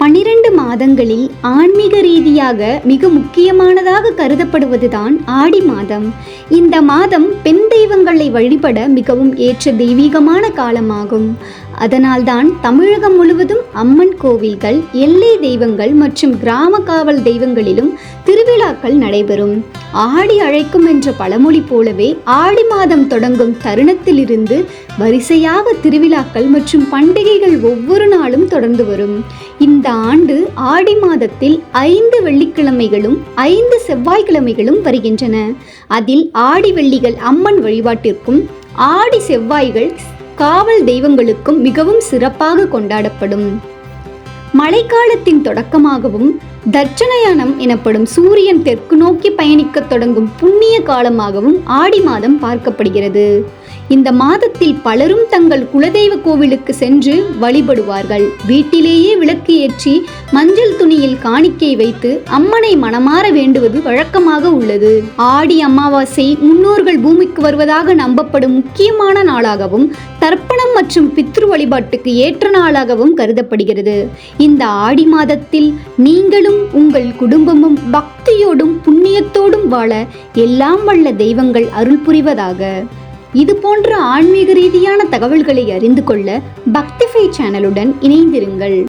12 மாதங்களில் ஆன்மீக ரீதியாக மிக முக்கியமானதாக கருதப்படுவதுதான் ஆடி மாதம். இந்த மாதம் பெண் தெய்வங்களை வழிபட மிகவும் ஏற்ற தெய்வீகமான காலமாகும். அதனால்தான் தமிழகம் முழுவதும் அம்மன் கோவில்கள், எல்லை தெய்வங்கள் மற்றும் கிராம காவல் தெய்வங்களிலும் திருவிழாக்கள் நடைபெறும். ஆடி அழைக்கும் என்ற பழமொழி போலவே ஆடி மாதம் தொடங்கும் தருணத்திலிருந்து வரிசையாக திருவிழாக்கள் மற்றும் பண்டிகைகள் ஒவ்வொரு நாளும் தொடர்ந்து வரும். இந்த ஆண்டு ஆடி மாதத்தில் 5 வெள்ளிக்கிழமைகளும் 5 செவ்வாய்க்கிழமைகளும் வருகின்றன. அதில் ஆடி வெள்ளிகள் அம்மன் வழிபாட்டிற்கும், ஆடி செவ்வாய்கள் காவல் தெய்வங்களுக்கும் மிகவும் சிறப்பாக கொண்டாடப்படும். மழைக்காலத்தின் தொடக்கமாகவும் தட்சணாயனம் எனப்படும் சூரியன் தெற்கு நோக்கி பயணிக்க தொடங்கும் புண்ணிய காலமாகவும் ஆடி மாதம் பார்க்கப்படுகிறது. இந்த மாதத்தில் பலரும் தங்கள் குலதெய்வ கோவிலுக்கு சென்று வழிபடுவார்கள். வீட்டிலேயே விளக்கு ஏற்றி மஞ்சள் துணியில் காணிக்கை வைத்து அம்மனை மனமாற வேண்டுவது வழக்கமாக உள்ளது. ஆடி அமாவாசை முன்னோர்கள் பூமிக்கு வருவதாக நம்பப்படும் முக்கியமான நாளாகவும், தர்ப்பணம் மற்றும் பித்ரு வழிபாட்டுக்கு ஏற்ற நாளாகவும் கருதப்படுகிறது. இந்த ஆடி மாதத்தில் நீங்களும் உங்கள் குடும்பமும் பக்தியோடும் புண்ணியத்தோடும் வாழ எல்லாம் வல்ல தெய்வங்கள் அருள் புரிவதாக. இது போன்ற ஆன்மீக ரீதியான தகவல்களை அறிந்து கொள்ள பக்திஃபை சேனலுடன் இணைந்திருங்கள்.